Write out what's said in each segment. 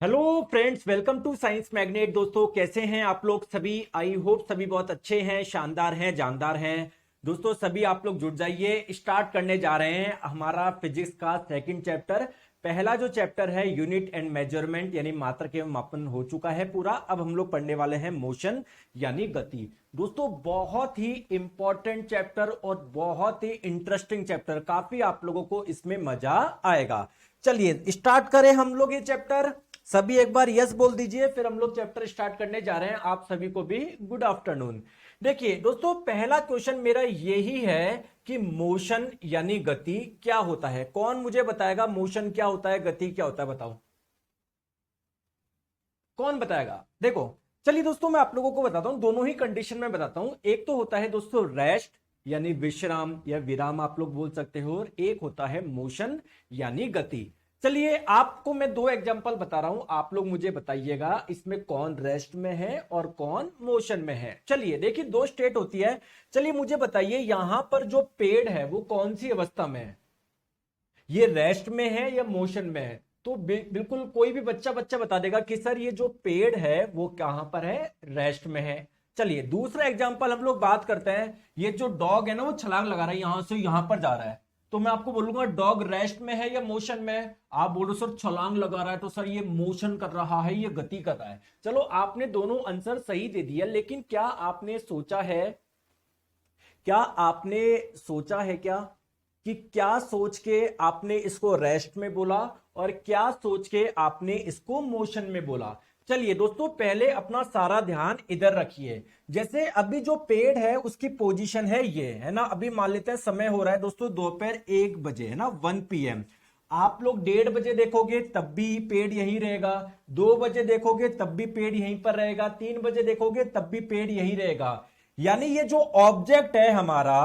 Hello friends, welcome to Science Magnet. दोस्तों कैसे हैं आप लोग सभी? आई होप सभी बहुत अच्छे हैं, शानदार हैं, जानदार हैं। दोस्तों सभी आप लोग जुट जाइए, स्टार्ट करने जा रहे हैं हमारा फिजिक्स का सेकंड चैप्टर। पहला जो चैप्टर है यूनिट एंड मेजरमेंट यानी मात्रक एवं मापन हो चुका है पूरा। अब हम लोग पढ़ने वाले हैं मोशन यानी गति। दोस्तों बहुत ही इंपॉर्टेंट चैप्टर और बहुत ही इंटरेस्टिंग चैप्टर, काफी आप लोगों को इसमें मजा आएगा। चलिए स्टार्ट करें हम लोग ये चैप्टर। सभी एक बार यस बोल दीजिए, फिर हम लोग चैप्टर स्टार्ट करने जा रहे हैं। आप सभी को भी गुड आफ्टरनून। देखिए दोस्तों, पहला क्वेश्चन मेरा यही है कि मोशन यानी गति क्या होता है। कौन मुझे बताएगा मोशन क्या होता है, गति क्या होता है? बताओ, कौन बताएगा? देखो चलिए दोस्तों, मैं आप लोगों को बताता हूं, दोनों ही कंडीशन में बताता हूं। एक तो होता है दोस्तों रेस्ट यानी विश्राम या विराम आप लोग बोल सकते हो, और एक होता है मोशन यानी गति। चलिए आपको मैं दो एग्जांपल बता रहा हूं, आप लोग मुझे बताइएगा इसमें कौन रेस्ट में है और कौन मोशन में है। चलिए देखिए, दो स्टेट होती है। चलिए मुझे बताइए यहां पर जो पेड़ है वो कौन सी अवस्था में है? ये रेस्ट में है या मोशन में है? तो बिल्कुल कोई भी बच्चा बच्चा बता देगा कि सर ये जो पेड़ है वो कहां पर है, रेस्ट में है। चलिए दूसरा एग्जांपल हम लोग बात करते हैं। ये जो डॉग है ना वो छलांग लगा रहा है, यहां से यहां पर जा रहा है। तो मैं आपको बोलूंगा डॉग रेस्ट में है या मोशन में है? आप बोलो सर छलांग लगा रहा है तो सर ये मोशन कर रहा है, ये गति कर रहा है। चलो आपने दोनों आंसर सही दे दिया, लेकिन क्या आपने सोचा है, क्या आपने सोचा है क्या कि क्या सोच के आपने इसको रेस्ट में बोला और क्या सोच के आपने इसको मोशन में बोला? चलिए दोस्तों, पहले अपना सारा ध्यान इधर रखिए। जैसे अभी जो पेड़ है उसकी पोजीशन है ये, है ना। अभी मान लेते हैं समय हो रहा है दोस्तों दोपहर 1 बजे, है ना, 1 PM। आप लोग 1:30 बजे देखोगे तब भी पेड़ यहीं रहेगा, 2 बजे देखोगे तब भी पेड़ यहीं पर रहेगा, 3 बजे देखोगे तब भी पेड़ यहीं रहेगा। यानी ये जो ऑब्जेक्ट है हमारा,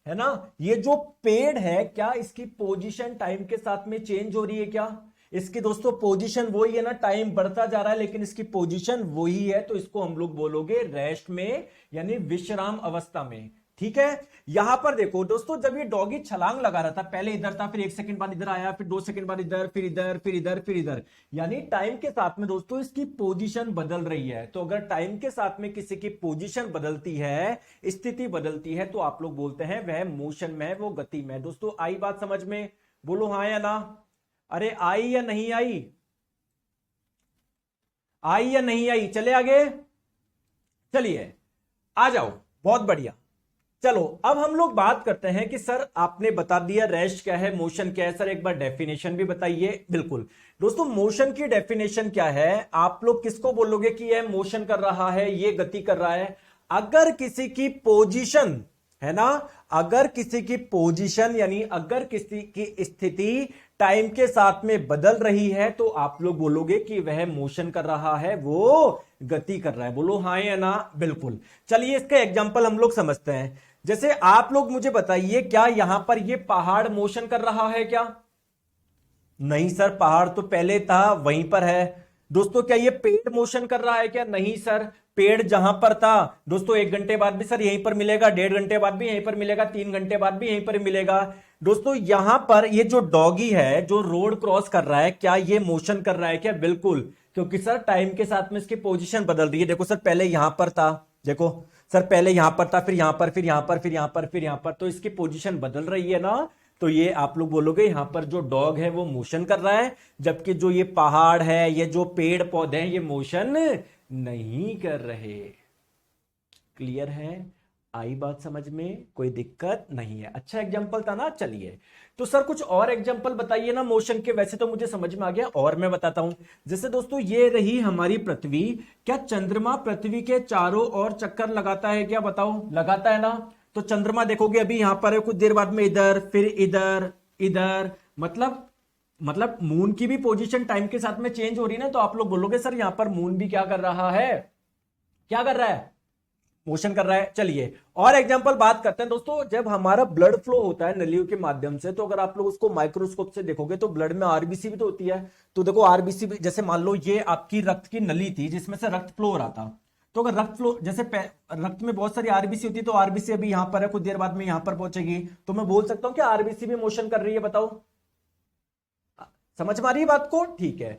है ना, ये जो पेड़ है, क्या इसकी पोजीशन टाइम के साथ में चेंज हो रही है? क्या इसकी दोस्तों पोजीशन वही है ना? टाइम बढ़ता जा रहा है लेकिन इसकी पोजीशन वही है, तो इसको हम लोग बोलोगे रेस्ट में यानी विश्राम अवस्था में। ठीक है। यहां पर देखो दोस्तों, जब ये डॉगी छलांग लगा रहा था, पहले इधर था, फिर 1 सेकंड बाद इधर आया, फिर 2 सेकंड बाद इधर, फिर इधर, फिर इधर, फिर इधर। यानी टाइम के साथ में दोस्तों इसकी पोजीशन बदल रही है। तो अगर टाइम के साथ में किसी की पोजीशन बदलती है, स्थिति बदलती है, तो आप लोग बोलते हैं वह मोशन में है, वो गति में है। दोस्तों आई बात समझ में? बोलो हाँ या ना। अरे आई या नहीं आई? आई या नहीं आई? चले आगे, चलिए आ जाओ, बहुत बढ़िया। चलो अब हम लोग बात करते हैं कि सर आपने बता दिया रेस्ट क्या है, मोशन क्या है। सर एक बार डेफिनेशन भी बताइए। बिल्कुल दोस्तों, मोशन की डेफिनेशन क्या है? आप लोग किसको बोलोगे कि यह मोशन कर रहा है, ये गति कर रहा है? अगर किसी की पोजीशन, है ना, अगर किसी की पोजीशन यानी अगर किसी की स्थिति टाइम के साथ में बदल रही है, तो आप लोग बोलोगे कि वह मोशन कर रहा है, वो गति कर रहा है। बोलो हाँ या ना। बिल्कुल। चलिए इसका एग्जांपल हम लोग समझते हैं। जैसे आप लोग मुझे बताइए, क्या यहां पर ये पहाड़ मोशन कर रहा है क्या? नहीं सर, पहाड़ तो पहले था वहीं पर है। दोस्तों क्या ये पेड़ मोशन कर रहा है क्या? नहीं सर, पेड़ जहां पर था दोस्तों 1 घंटे बाद भी सर यहीं पर मिलेगा, 1.5 घंटे बाद भी यहीं पर मिलेगा, 3 घंटे बाद भी यहीं पर मिलेगा। दोस्तों यहां पर ये जो डॉगी है जो रोड क्रॉस कर रहा है, क्या ये मोशन कर रहा है क्या? बिल्कुल, क्योंकि सर टाइम के साथ में इसकी पोजीशन बदल रही है। देखो सर पहले यहां पर था, देखो सर पहले यहां पर था, फिर यहां पर, फिर यहां पर, फिर यहां पर, फिर यहां पर, तो इसकी पोजीशन बदल रही है ना। तो ये आप लोग बोलोगे यहां पर जो डॉग है वो मोशन कर रहा है, जबकि जो ये पहाड़ है, ये जो पेड़ पौधे हैं, ये मोशन नहीं कर रहे। क्लियर है? आई बात समझ में? कोई दिक्कत नहीं है? अच्छा एग्जांपल था ना। चलिए तो सर कुछ और एग्जांपल बताइए ना मोशन के। वैसे तो मुझे समझ में आ गया, और मैं बताता हूं। जैसे दोस्तों ये रही हमारी पृथ्वी, क्या चंद्रमा पृथ्वी के चारों ओर चक्कर लगाता है क्या? बताओ, लगाता है ना। तो चंद्रमा देखोगे अभी यहां पर है, कुछ देर बाद में इधर, फिर इधर, इधर, मतलब मून की भी पोजीशन टाइम के साथ में चेंज हो रही है ना। तो आप लोग बोलोगे सर यहां पर मून भी क्या कर रहा है, क्या कर रहा है? मोशन कर रहा है। चलिए और एग्जांपल बात करते हैं दोस्तों। जब हमारा ब्लड फ्लो होता है नलियों के माध्यम से, तो अगर आप लोग उसको माइक्रोस्कोप से देखोगे तो ब्लड में आरबीसी भी तो होती है। तो देखो आरबीसी भी, जैसे मान लो ये आपकी रक्त की नली थी जिसमें से रक्त फ्लो हो रहा था। तो अगर रक्त फ्लो, जैसे रक्त में बहुत सारी आरबीसी होती है, तो आरबीसी अभी यहां पर है, कुछ देर बाद में यहां पर पहुंचेगी, तो मैं बोल सकता हूं कि आरबीसी भी मोशन कर रही है। बताओ, समझ में आ रही है बात को? ठीक है।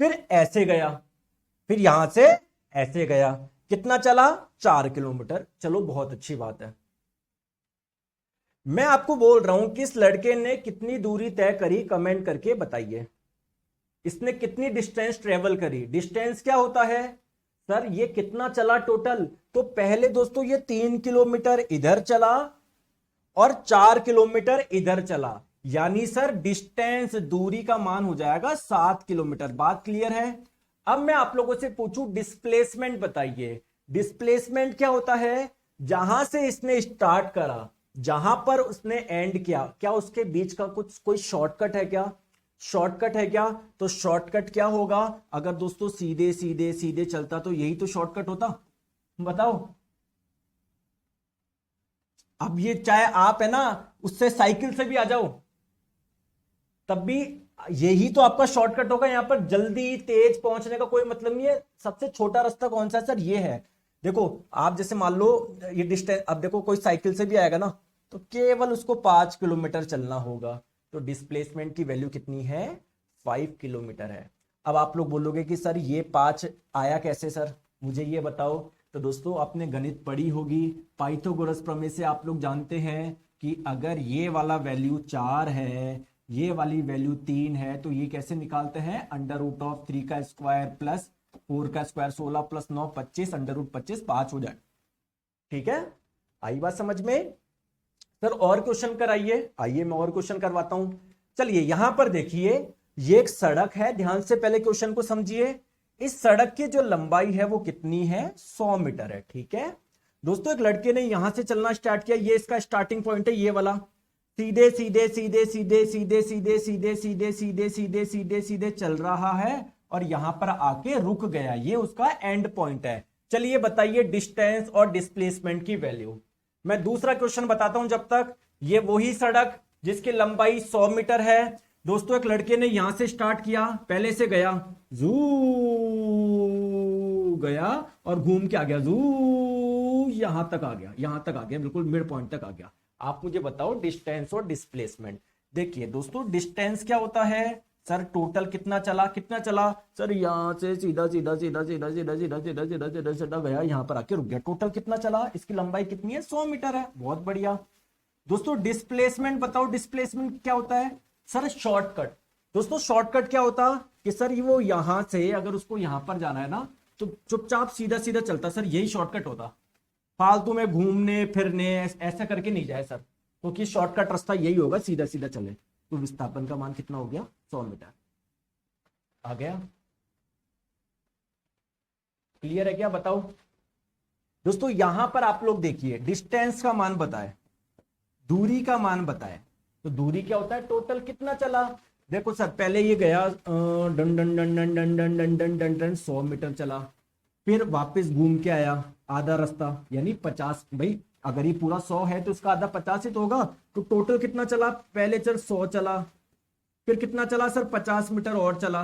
फिर ऐसे गया, फिर यहां से ऐसे गया, कितना चला? 4 किलोमीटर। चलो बहुत अच्छी बात है। मैं आपको बोल रहा हूं कि इस लड़के ने कितनी दूरी तय करी, कमेंट करके बताइए। इसने कितनी डिस्टेंस ट्रेवल करी? डिस्टेंस क्या होता है सर? ये कितना चला टोटल? तो पहले दोस्तों ये 3 किलोमीटर इधर चला और 4 किलोमीटर इधर चला, यानी सर डिस्टेंस, दूरी का मान हो जाएगा 7 किलोमीटर। बात क्लियर है? अब मैं आप लोगों से पूछूं डिस्प्लेसमेंट बताइए। डिस्प्लेसमेंट क्या होता है? जहां से इसने स्टार्ट करा, जहां पर उसने एंड किया, क्या उसके बीच का कुछ कोई शॉर्टकट है क्या? शॉर्टकट है क्या? तो शॉर्टकट क्या होगा? अगर दोस्तों सीधे सीधे सीधे चलता तो यही तो शॉर्टकट होता, बताओ। अब ये चाहे आप है ना उससे साइकिल से भी आ जाओ, तब भी यही तो आपका शॉर्टकट होगा। यहां पर जल्दी तेज पहुंचने का कोई मतलब नहीं है। सबसे छोटा रास्ता कौन सा है सर? ये है। देखो आप जैसे मान लो ये डिस्टेंस, अब देखो कोई साइकिल से भी आएगा ना तो केवल उसको 5 किलोमीटर चलना होगा। तो डिस्प्लेसमेंट की वैल्यू कितनी है? 5 किलोमीटर है। अब आप लोग बोलोगे कि सर ये 5 आया कैसे सर, मुझे ये बताओ। तो दोस्तों आपने गणित पढ़ी होगी, पाइथागोरस प्रमेय से आप लोग जानते हैं कि अगर ये वाला वैल्यू 4 है, ये वाली वैल्यू 3 है, तो ये कैसे निकालते हैं? अंडर रूट ऑफ 3 का स्क्वायर प्लस 4 का स्क्वायर, 16 प्लस 9 25, अंडर रूट 25 5 हो जाए। ठीक है, आई बात समझ में? सर और क्वेश्चन कराइए। आइए मैं और क्वेश्चन करवाता हूं। चलिए यहां पर देखिए, ये एक सड़क है, ध्यान से पहले क्वेश्चन को समझिए। इस सड़क की जो लंबाई है वो कितनी है? 100 मीटर है। ठीक है दोस्तों, एक लड़के ने यहां से चलना स्टार्ट किया, ये इसका स्टार्टिंग पॉइंट है, ये वाला। सीधे सीधे सीधे सीधे सीधे सीधे सीधे सीधे सीधे सीधे सीधे सीधे चल रहा है और यहां पर आके रुक गया, ये उसका एंड पॉइंट है। चलिए बताइए डिस्टेंस और डिस्प्लेसमेंट की वैल्यू। मैं दूसरा क्वेश्चन बताता हूं जब तक। ये वही सड़क जिसकी लंबाई 100 मीटर है। दोस्तों एक लड़के ने यहां से स्टार्ट किया, पहले से गया, जू गया और घूम के आ गया, जू यहां तक आ गया, यहां तक आ गया, बिल्कुल मिड पॉइंट तक आ गया। आप मुझे बताओ डिस्टेंस और डिस्प्लेसमेंट। देखिए दोस्तों डिस्टेंस क्या होता है सर? टोटल कितना चला, कितना चला सर? यहां से सीधा सीधा सीधा सीधा सीधा सीधा सीधा सीधा सीधा सीधा गया, यहां पर आके रुक गया। टोटल कितना चला? इसकी लंबाई कितनी है? 100 मीटर है। बहुत बढ़िया। दोस्तों डिस्प्लेसमेंट बताओ, डिस्प्लेसमेंट क्या होता है सर? शॉर्टकट। दोस्तों शॉर्टकट क्या होता कि सर ये वो यहां से अगर उसको यहां पर जाना है ना तो चुपचाप सीधा सीधा चलता, सर यही शॉर्टकट होता। फालतू में घूमने फिरने ऐसा करके नहीं जाए सर, क्योंकि शॉर्टकट रास्ता यही होगा, सीधा सीधा चले। तो विस्थापन का मान कितना हो गया? 100 मीटर। आ गया? क्लियर है क्या? बताओ दोस्तों। यहां पर आप लोग देखिए, डिस्टेंस का मान बताए, दूरी का मान बताए। तो दूरी क्या होता है? टोटल कितना चला। देखो सर पहले ये गया done done done done done done done done done done 100 metre चला, फिर वापस घूम के आया आधा रास्ता, यानी 50। भाई अगर ये पूरा 100 है तो इसका आधा 50 ही तो होगा। तो टोटल कितना चला? पहले सर 100 चला, फिर कितना चला सर? 50 मीटर और चला।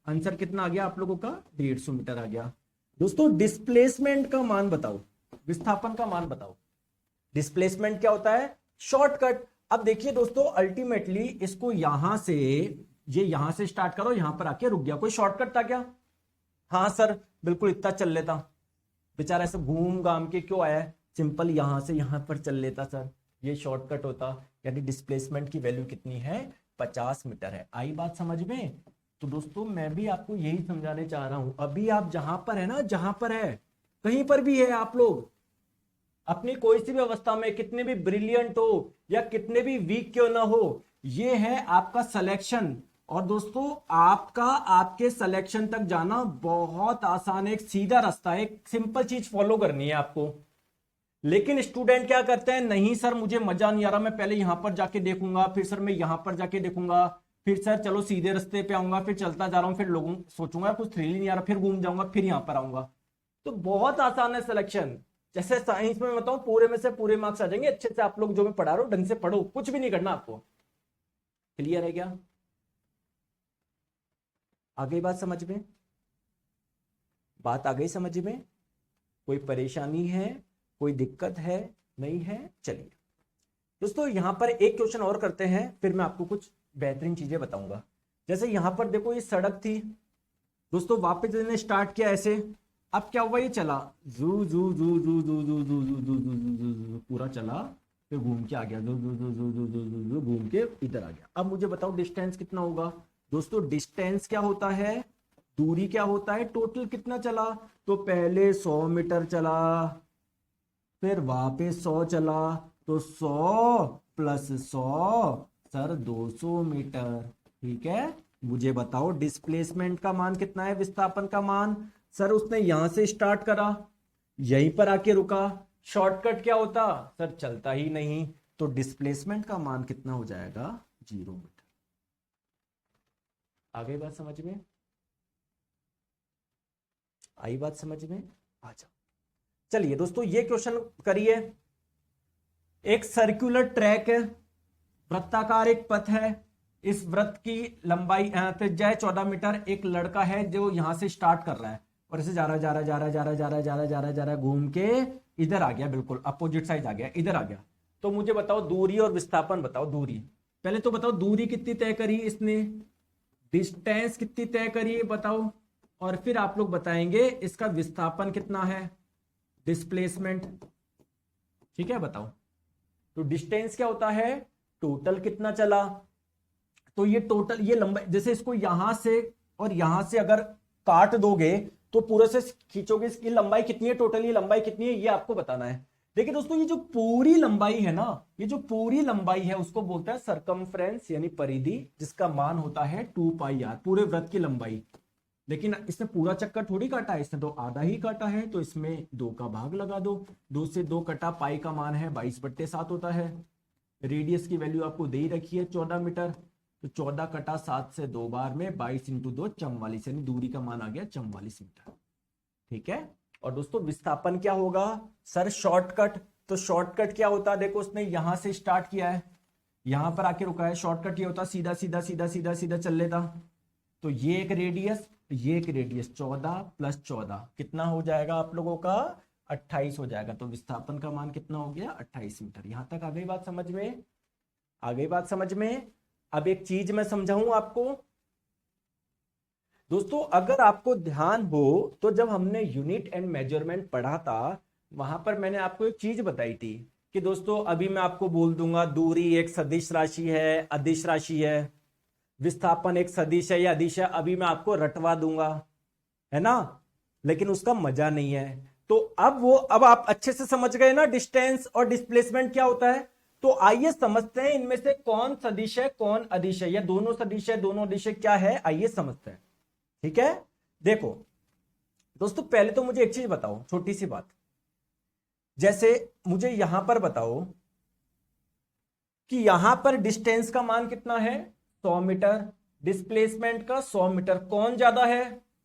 आंसर कितना आ गया आप लोगों का? 150 मीटर आ गया। दोस्तों डिस्प्लेसमेंट का मान बताओ, विस्थापन का मान बताओ। डिस्प्लेसमेंट क्या होता है? शॉर्टकट। अब देखिए दोस्तों अल्टीमेटली इसको यहां से, ये यहां से स्टार्ट करो, यहां पर आके रुक गया, कोई शॉर्टकट था क्या? हाँ सर बिल्कुल इतना चल लेता, बेचारा ऐसे घूम घाम के क्यों आया है, सिंपल यहां से यहां पर चल लेता सर, ये शॉर्टकट होता। यानी डिस्प्लेसमेंट की वैल्यू कितनी है? 50 मीटर है। आई बात समझ में? तो दोस्तों मैं भी आपको यही समझाने चाह रहा हूं। अभी आप जहां पर है ना, जहां पर है, कहीं पर भी है आप लोग, अपनी कोई सी भी अवस्था में कितने भी ब्रिलियंट हो या कितने भी वीक क्यों ना हो, ये है आपका सिलेक्शन। और दोस्तों आपका आपके सिलेक्शन तक जाना बहुत आसान है, एक सीधा रास्ता है, एक सिंपल चीज फॉलो करनी है आपको। लेकिन स्टूडेंट क्या करते हैं, नहीं सर मुझे मजा नहीं आ रहा, मैं पहले यहां पर जाके देखूंगा, फिर सर मैं यहां पर जाके देखूंगा, फिर सर चलो सीधे रास्ते पे आऊंगा, फिर चलता जा रहा हूं, फिर लोगों सोचूंगा कुछ थ्रिल नहीं आ रहा, फिर घूम जाऊंगा, फिर यहां पर आऊंगा। तो बहुत आसान है सिलेक्शन। जैसे साइंस में बताऊं, पूरे में से पूरे मार्क्स आ जाएंगे अच्छे से। आप लोग जो मैं पढ़ा रहा हूं ढंग से पढ़ो, कुछ भी नहीं करना आपको। क्लियर है क्या? आ गई बात समझ में? बात आ गई समझ में? कोई परेशानी है, कोई दिक्कत है? नहीं है? चलिए दोस्तों यहां पर एक क्वेश्चन और करते हैं, फिर मैं आपको कुछ बेहतरीन चीजें बताऊंगा। जैसे यहां पर देखो ये सड़क थी दोस्तों वापस मैंने स्टार्ट किया ऐसे, अब क्या हुआ, ये चला जू जू जू जू जू जू जू जू जू जू जू जू पूरा चला, फिर घूम के आ गया, जू जू जू जू जू जू जू जू घूम के इधर आ गया। अब मुझे बताओ डिस्टेंस कितना होगा। दोस्तों डिस्टेंस क्या होता है, दूरी क्या होता है, टोटल कितना चला। तो पहले 100 मीटर चला, फिर वापस 100 चला, तो 100 प्लस 100 सर 200 मीटर। ठीक है, मुझे बताओ डिस्प्लेसमेंट का मान कितना है, विस्थापन का मान। सर उसने यहां से स्टार्ट करा, यहीं पर आके रुका, शॉर्टकट क्या होता सर, चलता ही नहीं, तो डिस्प्लेसमेंट का मान कितना हो जाएगा, 0 मीटर। आ गई बात समझ में, आई बात समझ में, आ जाओ। चलिए दोस्तों ये क्वेश्चन करिए। एक सर्कुलर ट्रैक है, वृत्ताकार एक पथ है, इस वृत्त की लंबाई त्रिज्या है 14 मीटर। एक लड़का है जो यहां से स्टार्ट कर रहा है और इसे जा रहा जा रहा जा रहा जा रहा जा रहा जा रहा जा रहा जा रहा घूम के इधर आ गया, बिल्कुल अपोजिट साइड आ गया, इधर आ गया। तो मुझे बताओ दूरी और विस्थापन बताओ। दूरी पहले तो बताओ, दूरी कितनी तय करी इसने, डिस्टेंस कितनी तय करी बताओ, और फिर आप लोग बताएंगे इसका विस्थापन कितना है, डिस्प्लेसमेंट। ठीक है बताओ। तो डिस्टेंस क्या होता है, टोटल कितना चला, तो ये टोटल, ये लंबाई, जैसे इसको यहां से और यहां से अगर काट दोगे तो पूरे से खींचोगे, इसकी लंबाई कितनी है, टोटल ये लंबाई कितनी है, ये आपको बताना है। देखिए दोस्तों ये जो पूरी लंबाई है ना, ये जो पूरी लंबाई है उसको बोलते हैं सरकमफ्रेंस यानी परिधि, जिसका मान होता है 2πr, पूरे वृत्त की लंबाई। लेकिन इसने पूरा चक्कर थोड़ी काटा है, इसने तो आधा ही काटा है, तो इसमें 2 का भाग लगा दो, 2 से 2 कटा, पाई का मान है 22/7 होता है। रेडियस की वैल्यू आपको दे ही रखी है 14 मीटर, तो 14 कटा 7 से 2 बार में 22 × 2 44, यानी दूरी का मान आ गया 44 मीटर। ठीक है। और दोस्तों विस्थापन क्या होगा सर, शॉर्टकट। तो शॉर्टकट क्या होता है, देखो उसने यहां से स्टार्ट किया है, यहां पर आके रुका है, शॉर्टकट ये होता सीधा सीधा सीधा सीधा सीधा चल लेता। तो ये एक रेडियस, ये एक रेडियस, 14 + 14 कितना हो जाएगा आप लोगों का, 28 हो जाएगा। तो विस्थापन का मान कितना हो गया, 28 मीटर। यहां तक आ गई बात समझ में, आ गई बात समझ में। अब एक चीज मैं समझाऊं आपको दोस्तों, अगर आपको ध्यान हो तो जब हमने यूनिट एंड मेजरमेंट पढ़ा था, वहां पर मैंने आपको एक चीज बताई थी कि दोस्तों अभी मैं आपको बोल दूंगा दूरी एक सदिश राशि है, अदिश राशि है, विस्थापन एक सदिश है या अदिश है, अभी मैं आपको रटवा दूंगा, है ना, लेकिन उसका मजा नहीं है। तो अब आप अच्छे से समझ गए ना डिस्टेंस और डिस्प्लेसमेंट क्या होता है। तो आइए समझते हैं इनमें से कौन सदिश है कौन अदिश है, या दोनों सदिश है दोनों अदिश है, क्या है आइए समझते हैं। ठीक है, देखो दोस्तों पहले तो मुझे एक चीज बताओ, छोटी सी बात, जैसे मुझे यहां पर बताओ कि यहां पर डिस्टेंस का मान कितना है, 100 मीटर, डिस्प्लेसमेंट का 100 मीटर, कौन ज्यादा है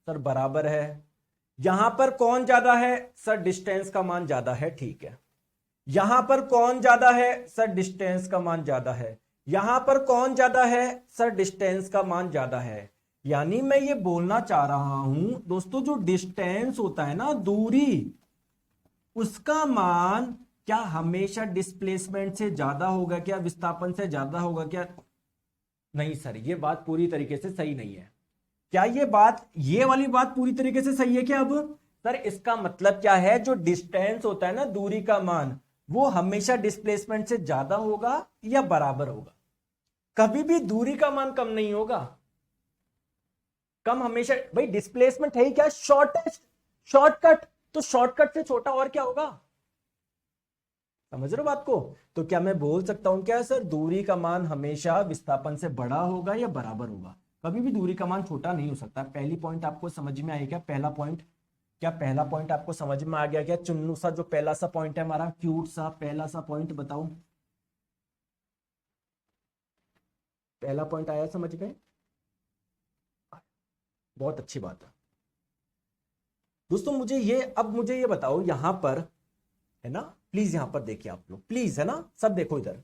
सर, बराबर है। यहां पर कौन ज्यादा है सर, डिस्टेंस का मान ज्यादा है, ठीक है। यहां पर कौन ज्यादा है सर, डिस्टेंस का मान ज्यादा है। यहां पर कौन ज्यादा है सर, डिस्टेंस का मान ज्यादा है। यानी मैं ये बोलना चाह रहा हूं दोस्तों, जो डिस्टेंस होता है ना, दूरी, उसका मान क्या हमेशा डिस्प्लेसमेंट से ज्यादा होगा क्या, विस्थापन से ज्यादा होगा क्या? नहीं सर, ये बात पूरी तरीके से सही नहीं है। क्या ये वाली बात पूरी तरीके से सही है क्या? अब सर इसका मतलब क्या है, जो डिस्टेंस होता है ना, दूरी का मान, वो हमेशा डिस्प्लेसमेंट से ज्यादा होगा या बराबर होगा? कभी भी दूरी का मान कम नहीं होगा, कम हमेशा, भाई डिस्प्लेसमेंट है ही क्या, शॉर्टेस्ट शॉर्टकट, तो शॉर्टकट से छोटा और क्या होगा? समझ रहे हो बात को? तो क्या मैं बोल सकता हूं क्या सर, दूरी का मान हमेशा विस्थापन से बड़ा होगा या बराबर होगा? कभी भी दूरी का मान छोटा नहीं हो सकता। पहली पॉइंट आपको समझ में आई क्या? पहला पॉइंट, क्या पहला पॉइंट आपको समझ में आ गया क्या? चुन्नू सा जो पहला सा पॉइंट है हमारा, क्यूट सा पहला सा पॉइंट बताओ, पहला पॉइंट आया समझ में? बहुत अच्छी बात है दोस्तों। मुझे ये बताओ, यहां पर है ना, प्लीज यहां पर देखिए आप लोग, प्लीज, है ना, सब देखो इधर।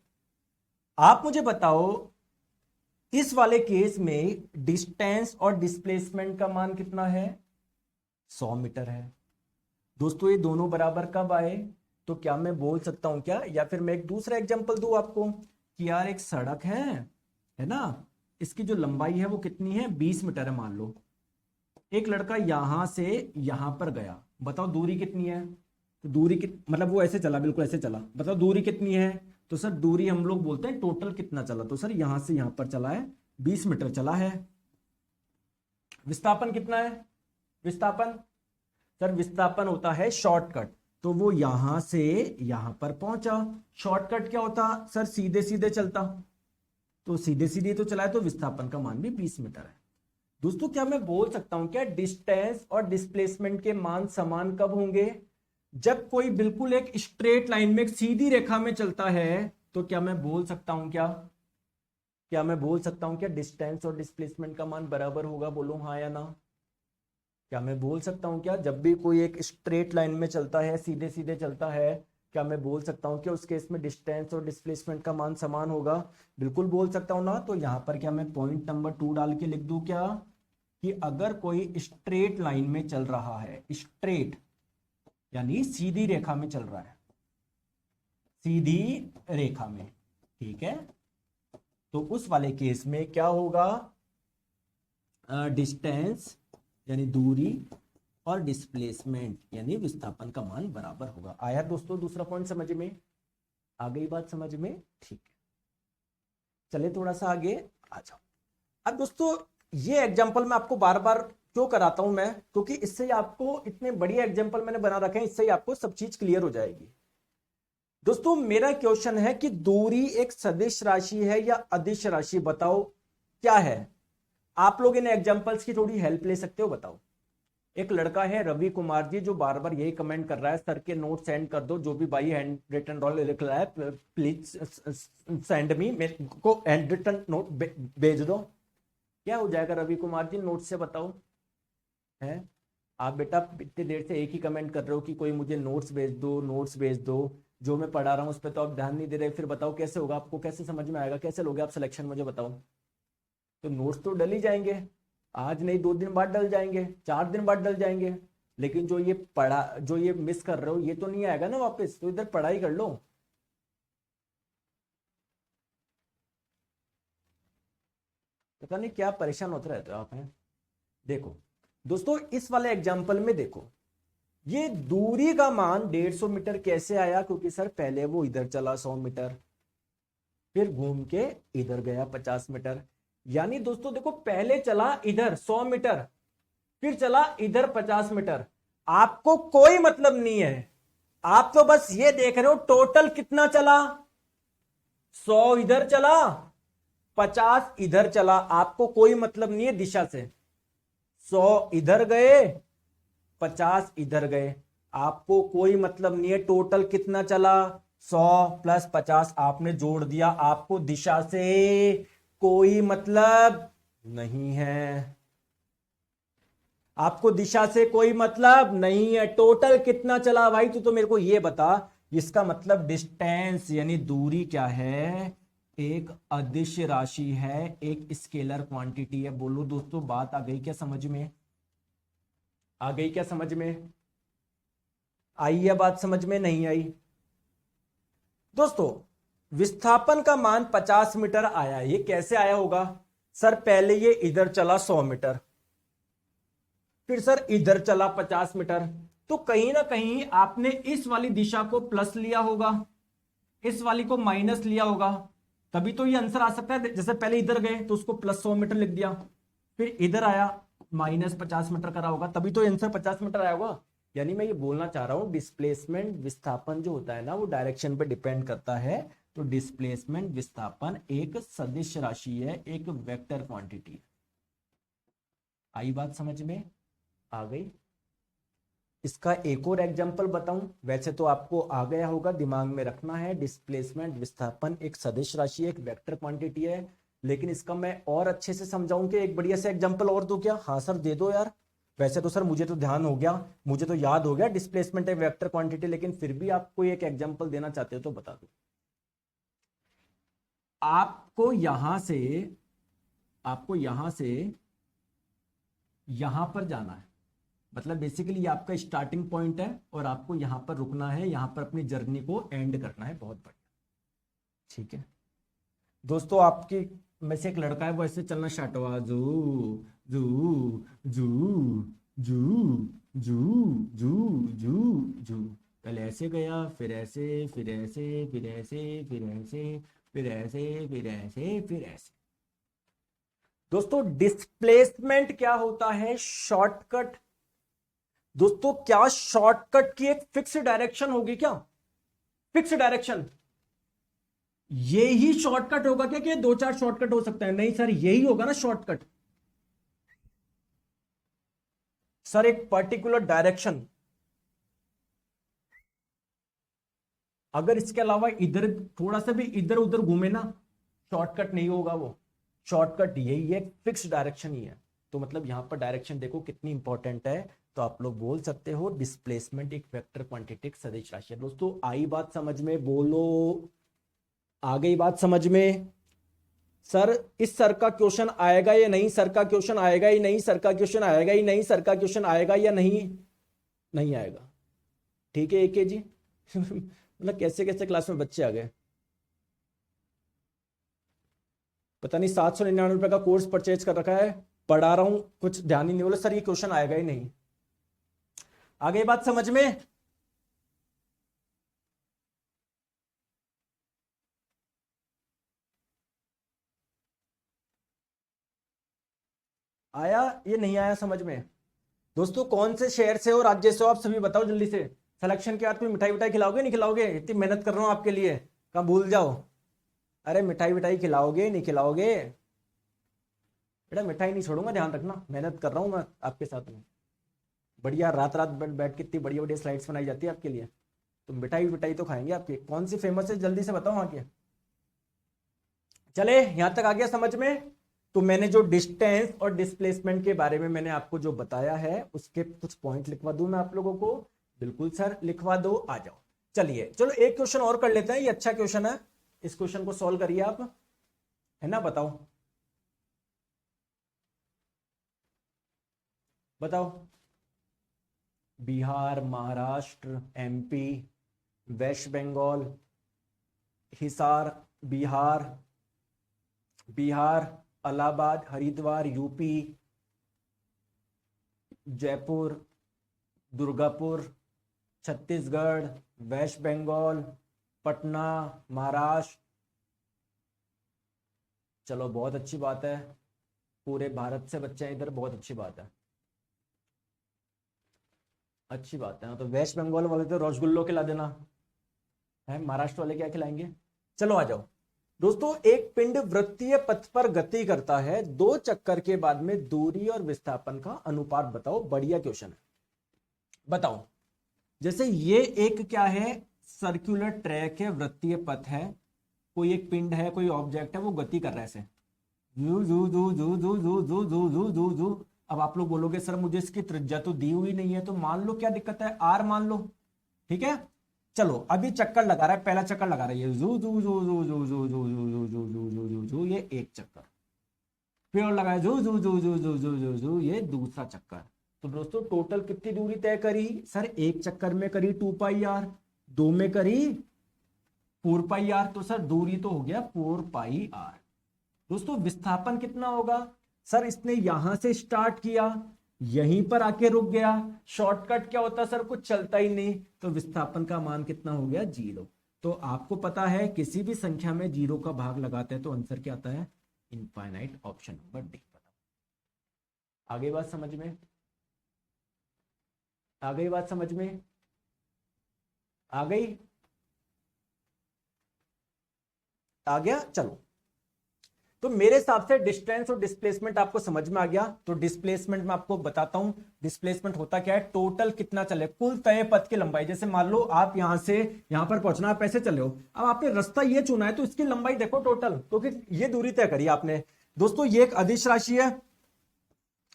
आप मुझे बताओ इस वाले केस में डिस्टेंस और डिस्प्लेसमेंट का मान कितना है? 100 मीटर है। दोस्तों ये दोनों बराबर कब आए? तो क्या मैं बोल सकता हूं क्या, या फिर मैं एक दूसरा एग्जांपल दूं आपको कि यार एक सड़क है ना, इसकी जो लंबाई है वो कितनी है, 20 मीटर है मान लो, एक लड़का यहां से यहां पर गया, बताओ दूरी कितनी है? तो दूरी मतलब वो ऐसे चला, बिल्कुल ऐसे चला, बताओ दूरी कितनी है? तो सर दूरी हम लोग बोलते हैं टोटल कितना चला, तो सर यहां से यहां पर चला है 20 मीटर चला है। विस्थापन कितना है? विस्थापन, सर विस्थापन होता है शॉर्टकट, तो वो यहां से यहां पर पहुंचा। शॉर्टकट क्या होता सर? सीधे सीधे चलता, तो सीधे सीधे तो चला है, तो विस्थापन का मान भी 20 मीटर है। दोस्तों क्या मैं बोल सकता हूं क्या डिस्टेंस और डिस्प्लेसमेंट के मान समान कब होंगे? जब कोई बिल्कुल एक स्ट्रेट लाइन में, एक सीधी रेखा में चलता है, तो क्या मैं बोल सकता हूं क्या मैं बोल सकता हूं क्या डिस्टेंस और डिस्प्लेसमेंट का मान बराबर होगा? बोलो हाँ या ना। क्या मैं बोल सकता हूं क्या जब भी कोई एक स्ट्रेट लाइन में चलता है, सीधे सीधे चलता है, क्या मैं बोल सकता हूं कि उस केस में डिस्टेंस और डिस्प्लेसमेंट का मान समान होगा? बिल्कुल बोल सकता हूं ना। तो यहां पर क्या मैं पॉइंट नंबर 2 डाल के लिख दूं क्या, कि अगर कोई स्ट्रेट लाइन में चल रहा है, स्ट्रेट यानी सीधी रेखा में चल रहा है, सीधी रेखा में, ठीक है, तो उस वाले केस में क्या होगा? डिस्टेंस यानी दूरी और डिस्प्लेसमेंट यानी विस्थापन का मान बराबर होगा। आया दोस्तों दूसरा पॉइंट समझ में? आ गई बात समझ में? ठीक है, चले थोड़ा सा आगे आ जाओ। अब दोस्तों ये एग्जांपल मैं आपको बार बार क्यों कराता हूं मैं, क्योंकि इससे आपको, इतने बढ़िया एग्जांपल मैंने बना रखे हैं, इससे ही आपको सब चीज क्लियर हो जाएगी। दोस्तों मेरा क्वेश्चन है कि दूरी एक सदिश राशि है या अदिश राशि? बताओ क्या है। आप लोग इन एग्जांपल्स की थोड़ी हेल्प ले सकते हो, बताओ। एक लड़का है रवि कुमार जी, जो बार बार यही कमेंट कर रहा है, सर के नोट सेंड कर दो, जो भी भाई हैंड रिटन रोल लिख रहा है प्लीज सेंड मी, मेरे को हैंड रिटन नोट भेज दो। क्या हो जाएगा रवि कुमार जी नोट से, बताओ। है आप बेटा इतनी देर से एक ही कमेंट कर रहे हो कि कोई मुझे नोट्स भेज दो, नोट्स भेज दो, जो मैं पढ़ा रहा हूँ उस पर तो आप ध्यान नहीं दे रहे। फिर बताओ कैसे होगा, आपको कैसे समझ में आएगा, कैसे लोगे आप सिलेक्शन, मुझे बताओ। तो नोट्स तो डल ही जाएंगे, आज नहीं 2 दिन बाद डल जाएंगे, 4 दिन बाद डल जाएंगे, लेकिन जो ये पढ़ा, जो ये मिस कर रहे हो, ये तो नहीं आएगा ना वापस, तो इधर पढ़ाई कर लो। पता नहीं क्या परेशान होते रहते हो आप हैं। देखो दोस्तों इस वाले एग्जाम्पल में देखो, ये दूरी का मान 150 मीटर कैसे आया? क्योंकि सर पहले वो इधर चला 100 मीटर, फिर घूम के इधर गया 50 मीटर। यानी दोस्तों देखो, पहले चला इधर 100 मीटर, फिर चला इधर 50 मीटर। आपको कोई मतलब नहीं है, आप तो बस ये देख रहे हो टोटल कितना चला। 100 इधर चला, 50 इधर चला, आपको कोई मतलब नहीं है दिशा से। 100 इधर गए, 50 इधर गए, आपको कोई मतलब नहीं है टोटल कितना चला। 100 प्लस 50 आपने जोड़ दिया, आपको दिशा से कोई मतलब नहीं है, आपको दिशा से कोई मतलब नहीं है। टोटल कितना चला भाई, तू तो मेरे को ये बता। इसका मतलब डिस्टेंस यानी दूरी क्या है? एक अदिश राशि है, एक स्केलर क्वांटिटी है। बोलो दोस्तों बात आ गई क्या समझ में? आ गई क्या समझ में? आई है बात समझ में? नहीं आई? दोस्तों विस्थापन का मान 50 मीटर आया, ये कैसे आया होगा? सर पहले ये इधर चला 100 मीटर, फिर सर इधर चला 50 मीटर, तो कहीं ना कहीं आपने इस वाली दिशा को प्लस लिया होगा, इस वाली को माइनस लिया होगा, तभी तो ये आंसर आ सकता है। जैसे पहले इधर गए तो उसको प्लस 100 मीटर लिख दिया, फिर इधर आया माइनस 50 मीटर करा होगा, तभी तो आंसर 50 मीटर आया होगा। यानी मैं ये बोलना चाह रहा हूं डिस्प्लेसमेंट विस्थापन जो होता है ना, वो डायरेक्शन पे डिपेंड करता है। तो डिस्प्लेसमेंट विस्थापन एक सदिश राशि है, एक वेक्टर क्वांटिटी है। आई बात समझ में? आ गई? इसका एक और एग्जांपल बताऊं, वैसे तो आपको आ गया होगा, दिमाग में रखना है। डिस्प्लेसमेंट विस्थापन एक सदिश राशि है, एक वेक्टर क्वांटिटी है, लेकिन इसका मैं और अच्छे से समझाऊं कि एक बढ़िया से एग्जांपल और दो क्या? हाँ सर दे दो यार। वैसे तो सर मुझे तो ध्यान हो गया, मुझे तो याद हो गया डिस्प्लेसमेंट एक वेक्टर क्वांटिटी, लेकिन फिर भी आप कोई एक एग्जांपल देना चाहते हो तो बता दो। आपको यहां से, आपको यहां से यहां पर जाना है, मतलब बेसिकली ये आपका स्टार्टिंग पॉइंट है और आपको यहां पर रुकना है, यहां पर अपनी जर्नी को एंड करना है। बहुत बढ़िया, ठीक है दोस्तों। आपकी में से एक लड़का है, वो ऐसे चलना स्टार्ट हुआ, जू जू जू जू जू जू जू जू। पहले ऐसे गया, फिर ऐसे, फिर ऐसे, फिर ऐसे, फिर ऐसे, फिर ऐसे, फिर ऐसे, फिर ऐसे। दोस्तों डिस्प्लेसमेंट क्या होता है? शॉर्टकट। दोस्तों क्या शॉर्टकट की एक फिक्स डायरेक्शन होगी क्या? फिक्स डायरेक्शन, ये ही शॉर्टकट होगा क्या कि दो चार शॉर्टकट हो सकते हैं? नहीं सर, यही होगा ना शॉर्टकट। सर एक पर्टिकुलर डायरेक्शन, अगर इसके अलावा इधर थोड़ा सा भी इधर उधर घूमे ना, शॉर्टकट नहीं होगा वो। शॉर्टकट यही है, फिक्स डायरेक्शन ही है। तो मतलब यहां पर डायरेक्शन देखो कितनी इंपॉर्टेंट है। तो आप लोग बोल सकते हो डिस्प्लेसमेंट एक वेक्टर क्वांटिटी सदिश राशि है। दोस्तों आई बात समझ में? बोलो, आ गई बात समझ में? सर इस सर का क्वेश्चन आएगा या नहीं? सर का क्वेश्चन आएगा ही नहीं? सर का क्वेश्चन आएगा ही नहीं? सर का क्वेश्चन आएगा या नहीं? नहीं आएगा। ठीक है एके जी। मतलब कैसे कैसे क्लास में बच्चे आ गए। पता नहीं 799 का कोर्स परचेज कर रखा है, पढ़ा रहा हूं, कुछ ध्यान ही नहीं। बोला सर ये क्वेश्चन आएगा ही नहीं। आ गई बात समझ में? आया ये नहीं आया समझ में? दोस्तों कौन से शहर से हो, राज्य से हो, आप सभी बताओ जल्दी से। सिलेक्शन के बाद कोई मिठाई विठाई खिलाओगे नहीं खिलाओगे? इतनी मेहनत कर रहा हूं आपके लिए, कहाँ भूल जाओ। अरे मिठाई विठाई खिलाओगे नहीं खिलाओगे? बेटा मिठाई नहीं छोड़ूंगा, ध्यान रखना, मेहनत कर रहा हूं मैं आपके साथ में। बढ़िया रात रात बैठ के इतनी बढ़िया बढ़िया स्लाइड्स बनाई जाती है आपके लिए। तो मिठाई विठाई तो खाएंगे आपके। कौन सी फेमस है जल्दी से बताओ वहां के। चले यहां तक आ गया समझ में? तो मैंने जो डिस्टेंस और डिस्प्लेसमेंट के बारे में मैंने आपको जो बताया है, उसके कुछ पॉइंट लिखवा दूं मैं आप लोगों को? बिल्कुल सर लिखवा दो, आ जाओ। चलिए चलो एक क्वेश्चन और कर लेते हैं, ये अच्छा क्वेश्चन है, इस क्वेश्चन को सॉल्व करिए आप, है ना? बताओ बताओ। Bihar, Maharashtra, MP, West Bengal, Hisar, Bihar, Bihar, Allahabad, Haridwar, UP, Jaipur, Durgapur, Chhattisgarh, West Bengal, Patna, Maharashtra. चलो बहुत अच्छी बात है, पूरे भारत से बच्चे हैं इधर, बहुत अच्छी बात है, अच्छी बात है। तो वेस्ट बंगाल वाले तो रसगुल्लो खिला देना है, महाराष्ट्र वाले क्या खिलाएंगे? चलो आ जाओ। दोस्तों एक पिंड वृत्तीय पथ पर गति करता है, दो चक्कर के बाद में दूरी और विस्थापन का अनुपात बताओ। बढ़िया क्वेश्चन है, बताओ। जैसे ये एक क्या है, सर्कुलर ट्रैक है, वृत्तीय पथ है, कोई एक पिंड है, कोई ऑब्जेक्ट है, वो गति कर रहा है ऐसे, जू जू जू जू जू जू जू जू जू जू जू। अब आप लोग बोलोगे सर मुझे इसकी त्रिज्या तो दी हुई नहीं है, तो मान लो क्या दिक्कत है, आर मान लो, ठीक है। चलो अभी चक्कर लगा रहा है, पहला चक्कर लगा रहा है ये जू जू जू जू जू जू जू जू जू जू जू जू जू जू, ये एक चक्कर। फिर और लगाया जू जू जू जू जू जू जू जू, ये दूसरा चक्कर। तो दोस्तों टोटल कितनी दूरी तय करी? सर एक चक्कर में करी 2 पाई आर, दो में करी 4 पाई आर, तो सर दूरी तो हो गया 4 पाई आर। दोस्तों विस्थापन कितना होगा? सर इसने यहां से स्टार्ट किया, यहीं पर आके रुक गया, शॉर्टकट क्या होता है सर, कुछ चलता ही नहीं, तो विस्थापन का मान कितना हो गया? 0। तो आपको पता है किसी भी संख्या में 0 का भाग लगाते हैं तो आंसर क्या आता है? Infinite, option number D. बताओ आगे बात समझ में? आ गई बात समझ में? आ गई? आ गया? चलो तो मेरे हिसाब से डिस्टेंस और डिस्प्लेसमेंट आपको समझ में आ गया। तो डिस्प्लेसमेंट में आपको बताता हूं, डिस्प्लेसमेंट होता क्या है, टोटल कितना चले, कुल तय पथ की लंबाई। जैसे मान लो आप यहां से यहां पर पहुंचना, आप ऐसे चले हो, अब आपने रास्ता ये चुना है तो इसकी लंबाई देखो टोटल, क्योंकि ये दूरी तय करी आपने। दोस्तों ये एक अदिश राशि है,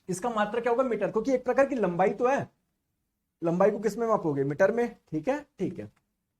इसका मात्रा क्या होगा? मीटर, क्योंकि एक प्रकार की लंबाई तो है। लंबाई को किस में मापोगे? मीटर में, ठीक है ठीक है।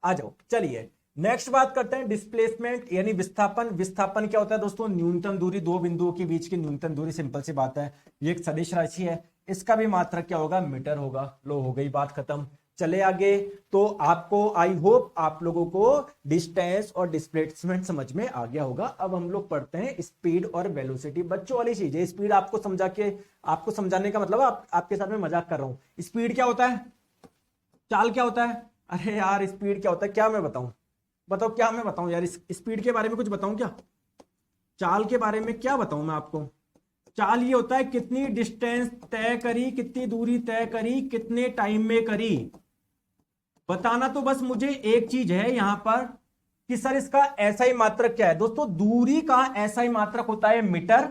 आ जाओ चलिए नेक्स्ट बात करते हैं, डिस्प्लेसमेंट यानी विस्थापन। विस्थापन क्या होता है दोस्तों? न्यूनतम दूरी, दो बिंदुओं के बीच की न्यूनतम दूरी, सिंपल सी बात है। ये एक सदिश राशि है, इसका भी मात्रक क्या होगा? मीटर होगा। लो हो गई बात खत्म। चले आगे। तो आपको आई होप आप लोगों को डिस्टेंस और डिस्प्लेसमेंट समझ में आ गया होगा। अब हम लोग पढ़ते हैं स्पीड और वेलोसिटी, बच्चों वाली चीज है। स्पीड आपको समझाने का मतलब आपके साथ में मजाक कर रहा हूं। स्पीड क्या होता है, चाल क्या होता है? अरे यार स्पीड क्या होता है, क्या मैं बताऊं? बताओ क्या मैं बताऊं यार, स्पीड के बारे में कुछ बताऊं क्या? चाल के बारे में क्या बताऊं मैं आपको? चाल ये होता है कितनी डिस्टेंस तय करी, कितनी दूरी तय करी, कितने टाइम में करी। बताना तो बस मुझे एक चीज है यहां पर कि सर इसका एसआई मात्रक क्या है। दोस्तों दूरी का एसआई मात्रक होता है मीटर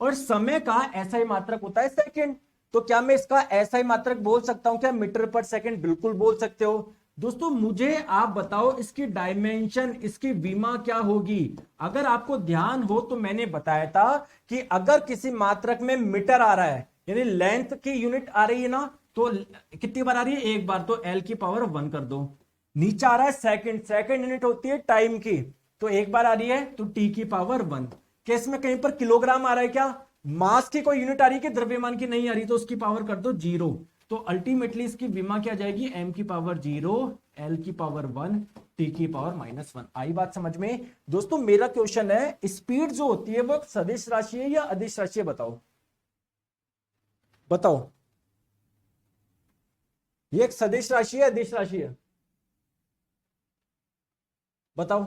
और समय का एसआई मात्रक होता है सेकंड। तो क्या मैं इसका एसआई मात्रक बोल सकता हूं क्या मीटर पर सेकंड? बिल्कुल बोल सकते हो। दोस्तों मुझे आप बताओ इसकी डायमेंशन, इसकी विमा क्या होगी? अगर आपको ध्यान हो तो मैंने बताया था कि अगर किसी मात्रक में मीटर आ रहा है यानी लेंथ की यूनिट आ रही है ना, तो कितनी बार आ रही है? एक बार, तो एल की पावर 1 कर दो। नीचे आ रहा है सेकंड, सेकंड यूनिट होती है टाइम की, तो एक बार आ रही है तो टी की पावर 1। केस में कहीं पर किलोग्राम आ रहा है क्या? मास की कोई यूनिट आ रही है कि द्रव्यमान की नहीं आ रही, तो उसकी पावर कर दो 0। तो अल्टीमेटली इसकी विमा क्या जाएगी? एम की पावर 0, एल की पावर 1, टी की पावर -1। आई बात समझ में? दोस्तों मेरा क्वेश्चन है स्पीड जो होती है वो एक सदिश राशि है या अदिश राशि है? बताओ बताओ, ये एक सदिश राशि है अदिश राशि है? बताओ।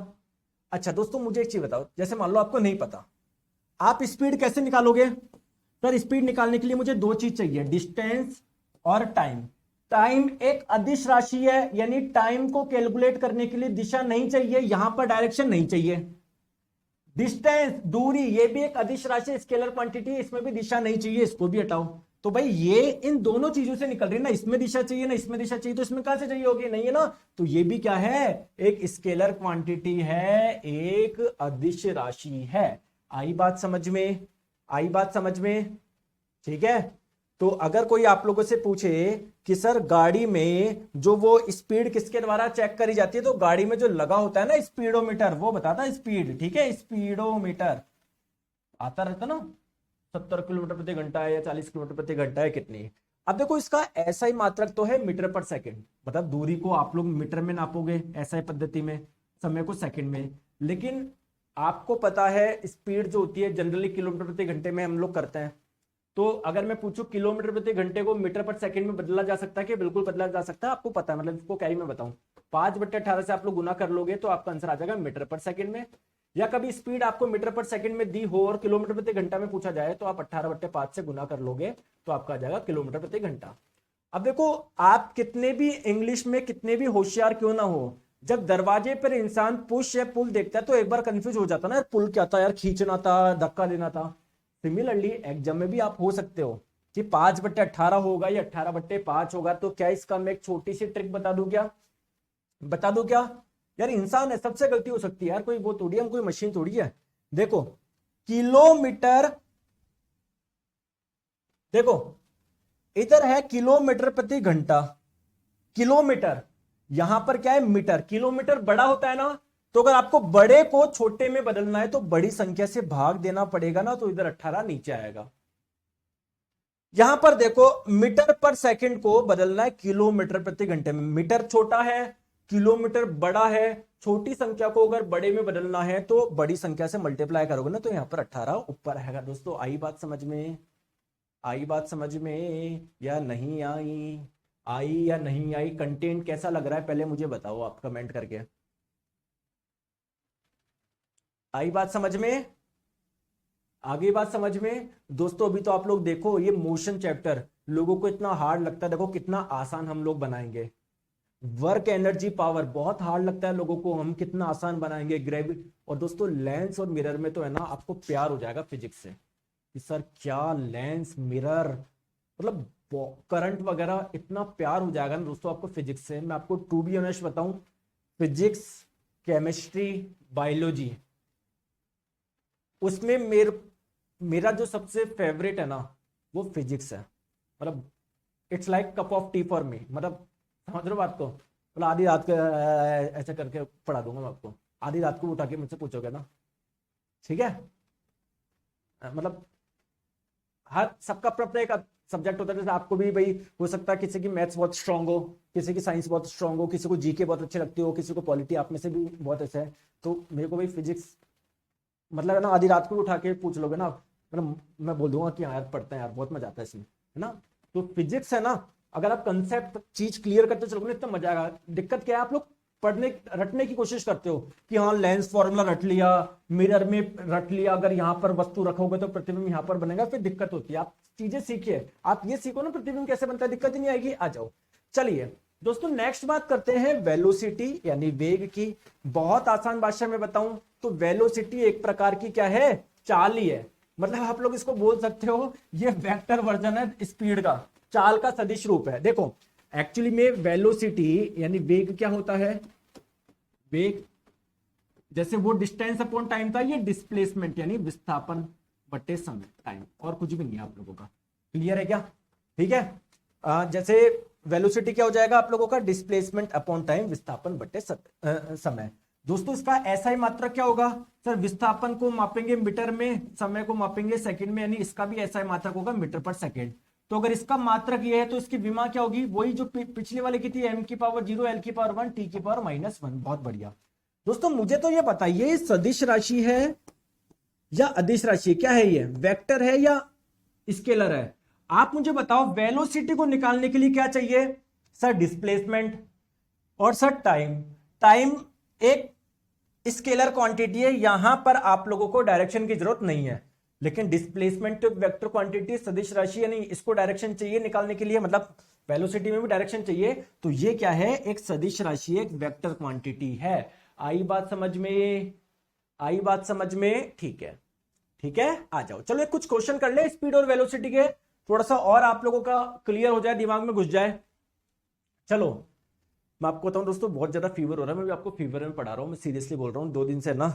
अच्छा दोस्तों मुझे एक चीज बताओ, जैसे मान लो आपको नहीं पता, आप स्पीड कैसे निकालोगे? सर स्पीड निकालने के लिए मुझे दो चीज चाहिए, डिस्टेंस और टाइम। टाइम एक अदिश राशि है यानी टाइम को कैलकुलेट करने के लिए दिशा नहीं चाहिए, यहां पर डायरेक्शन नहीं चाहिए। डिस्टेंस दूरी, ये भी एक अदिश राशि, स्केलर क्वांटिटी, इसमें भी दिशा नहीं चाहिए, इसको भी हटाओ। तो भाई ये इन दोनों चीजों से निकल रही है ना, इसमें दिशा चाहिए ना इसमें दिशा चाहिए, तो इसमें कहां से चाहिए होगी? नहीं है ना। तो ये भी क्या है? एक स्केलर क्वांटिटी है, एक अदिश राशि है। आई बात समझ में? आई बात समझ में? ठीक है। तो अगर कोई आप लोगों से पूछे कि सर गाड़ी में जो वो स्पीड किसके द्वारा चेक करी जाती है, तो गाड़ी में जो लगा होता है ना स्पीडोमीटर, वो बताता है स्पीड। ठीक है, स्पीडोमीटर आता रहता ना, 70 किलोमीटर प्रति घंटा है या 40 किलोमीटर प्रति घंटा है, कितनी। अब देखो इसका ऐसा ही मात्रक तो है मीटर पर सेकंड, मतलब दूरी को आप लोग मीटर में नापोगे ऐसा ही पद्धति में, समय को सेकंड में। लेकिन आपको पता है स्पीड जो होती है जनरली किलोमीटर प्रति घंटे में हम लोग करते हैं। तो अगर मैं पूछूं किलोमीटर प्रति घंटे को मीटर पर सेकंड में बदला जा सकता है कि? बिल्कुल बदला जा सकता है, आपको पता है, मतलब इसको क्या ही मैं बताऊं। 5/18 से आप लोग गुना कर लोगे तो आपका आंसर आ जाएगा मीटर पर सेकंड में। या कभी स्पीड आपको मीटर पर सेकंड में दी हो और किलोमीटर प्रति घंटा में पूछा जाए तो आप 18/5 से गुना कर लोगे तो आपका आ जाएगा किलोमीटर प्रति घंटा। अब देखो आप कितने भी इंग्लिश में कितने भी होशियार क्यों ना हो, जब दरवाजे पर इंसान पुश या पुल देखता है तो एक बार कंफ्यूज हो जाता ना, यार पुल क्या था यार, खींचना था, धक्का देना था। सिमिलरली एग्जाम में भी आप हो सकते हो कि 5/18 होगा या 18/5 होगा, तो क्या इसका मैं एक छोटी सी ट्रिक बता दूं क्या? बता दूं क्या? यार इंसान है, सबसे गलती हो सकती है यार, कोई वो थोड़ी, हम कोई मशीन थोड़ी है। देखो किलोमीटर, देखो इधर है किलोमीटर प्रति घंटा, किलोमीटर, यहां पर क्या है मीटर। किलोमीटर बड़ा होता है ना, तो अगर आपको बड़े को छोटे में बदलना है तो बड़ी संख्या से भाग देना पड़ेगा ना, तो इधर 18 नीचे आएगा। यहां पर देखो मीटर पर सेकंड को बदलना है किलोमीटर प्रति घंटे में, मीटर छोटा है किलोमीटर बड़ा है, छोटी संख्या को अगर बड़े में बदलना है तो बड़ी संख्या से मल्टीप्लाई करोगे ना, तो यहां पर 18 ऊपर आएगा। दोस्तों आई बात समझ में? आई बात समझ में या नहीं आई? आई या नहीं आई? कंटेंट कैसा लग रहा है पहले मुझे बताओ आप कमेंट करके। आई बात समझ में? आगे बात समझ में? दोस्तों अभी तो आप लोग देखो ये मोशन चैप्टर लोगों को इतना हार्ड लगता है, देखो कितना आसान हम लोग बनाएंगे। वर्क एनर्जी पावर बहुत हार्ड लगता है लोगों को, हम कितना आसान बनाएंगे। ग्रेविटी, और दोस्तों लेंस और मिरर में तो है ना आपको प्यार हो जाएगा फिजिक्स से कि सर क्या लेंस मिरर, मतलब करंट वगैरह, इतना प्यार हो जाएगा ना दोस्तों आपको फिजिक्स से। मैं आपको टू बी ऑनेस्ट बताऊं, फिजिक्स, केमिस्ट्री, बायोलॉजी, उसमें मेरा जो सबसे फेवरेट है ना वो फिजिक्स है। मतलब it's like cup of T for me, मतलब समझ रहे हो बात को? मतलब आधी रात को ऐसा करके पढ़ा दूंगा मैं आपको, आधी रात को उठा के मुझसे पूछोगे ना, ठीक है? मतलब हर सबका अपना अपना एक सब्जेक्ट होता है, जैसे आपको भी भाई हो सकता है किसी की मैथ्स बहुत स्ट्रांग हो, किसी की साइंस बहुत स्ट्रांग हो, किसी को जीके बहुत अच्छे लगती हो, किसी को पॉलिटी, आप में से भी बहुत अच्छा है। तो मेरे को भाई फिजिक्स मतलब है ना, आधी रात को उठा के पूछ लोगे ना, मतलब मैं बोल दूंगा कि हाँ यार पढ़ते हैं यार, बहुत मजा आता है इसमें, है ना। तो फिजिक्स है ना, अगर आप कंसेप्ट चीज क्लियर करते चलोगे ना, इतना मजा आएगा। दिक्कत क्या है, आप लोग पढ़ने रटने की कोशिश करते हो कि हाँ लेंस फॉर्मूला रट लिया, मिरर में रट लिया, अगर यहाँ पर वस्तु रखोगे तो प्रतिबिंब यहाँ पर बनेगा, फिर दिक्कत होती है। आप चीजें सीखिए, आप ये सीखो ना प्रतिबिंब कैसे बनता है, दिक्कत ही नहीं आएगी। आ जाओ, चलिए दोस्तों नेक्स्ट बात करते हैं वेलोसिटी यानी वेग की। बहुत आसान भाषा में बताऊं तो वेलोसिटी एक प्रकार की क्या है, चाल ही है। मतलब आप लोग इसको बोल सकते हो ये वेक्टर वर्जन है स्पीड का, चाल का सदिश रूप है। देखो एक्चुअली में वेलोसिटी यानी वेग क्या होता है, वेग जैसे वो डिस्टेंस अपॉन टाइम था, ये डिस्प्लेसमेंट यानी विस्थापन बटे समय टाइम, और कुछ भी नहीं है आप लोगों का। क्लियर है क्या, ठीक है। जैसे वेलोसिटी क्या हो जाएगा आप लोगों का, डिस्प्लेसमेंट अपॉन टाइम, विस्थापन बटे समय। दोस्तों इसका ऐसा ही मात्रक क्या होगा सर, विस्थापन को मापेंगे मीटर में, समय को मापेंगे सेकंड में, यानी इसका भी ऐसा ही मात्रक होगा मीटर पर सेकंड। तो अगर इसका मात्रक ये है तो इसकी विमा क्या होगी, वही जो पिछले वाले की थी, m की पावर 0, l की पावर 1, t की पावर -1। बहुत बढ़िया दोस्तों, मुझे तो ये बताइए सदिश राशि है या अदिश राशि, क्या है ये, वेक्टर है या स्केलर है। आप मुझे बताओ वेलोसिटी को निकालने के लिए क्या चाहिए सर, डिस्प्लेसमेंट, और सर टाइम। टाइम एक स्केलर क्वांटिटी है, यहां पर आप लोगों को डायरेक्शन की जरूरत नहीं है, लेकिन डिस्प्लेसमेंट तो वेक्टर क्वांटिटी सदिश राशि, यानी इसको डायरेक्शन चाहिए निकालने के लिए, मतलब वेलोसिटी में भी डायरेक्शन चाहिए। तो ये क्या है, एक सदिश राशि, एक वेक्टर क्वांटिटी है। आई बात समझ में, आई बात समझ में, ठीक है ठीक है। आ जाओ चलो एक कुछ क्वेश्चन कर ले स्पीड और वेलोसिटी के, थोड़ा सा और आप लोगों का क्लियर हो जाए, दिमाग में घुस जाए। चलो मैं आपको बताऊं दोस्तों, बहुत ज्यादा फीवर हो रहा है, मैं भी आपको फीवर में पढ़ा रहा हूँ, मैं सीरियसली बोल रहा हूँ। 2 दिन से ना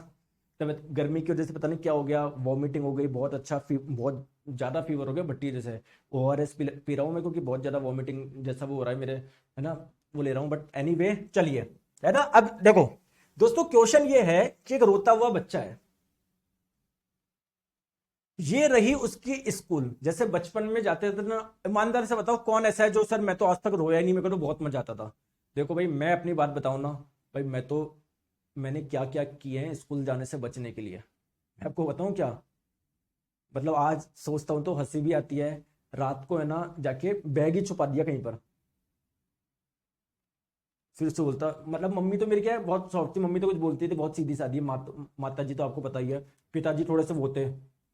तबियत, गर्मी की वजह से पता नहीं क्या हो गया, वॉमिटिंग हो गई, बहुत अच्छा बहुत ज्यादा फीवर हो गया, भट्टी जैसे। ORS पी रहा हूँ मैं, क्योंकि बहुत ज्यादा वॉमिटिंग जैसा वो हो रहा है मेरे, है ना, वो ले रहा हूँ। बट एनीवे चलिए, है ना। अब देखो दोस्तों क्वेश्चन ये है कि एक रोता हुआ बच्चा है, ये रही उसकी स्कूल। जैसे बचपन में जाते थे ना, ईमानदार से बताओ कौन ऐसा है जो सर मैं तो आज तक रोया ही नहीं, मेरे को तो बहुत मजा आता था। देखो भाई मैं अपनी बात बताऊं ना भाई, मैंने क्या क्या किए हैं स्कूल जाने से बचने के लिए, मैं आपको बताऊं क्या। मतलब आज सोचता हूं तो हंसी भी आती है। रात को है ना जाके बैग ही छुपा दिया कहीं पर, फिर से बोलता, मतलब मम्मी तो मेरी क्या है बहुत सॉफ्ट थी, मम्मी तो कुछ बोलती थी, बहुत सीधी सादी। माता जी तो आपको पता ही है, पिताजी थोड़े से वो थे,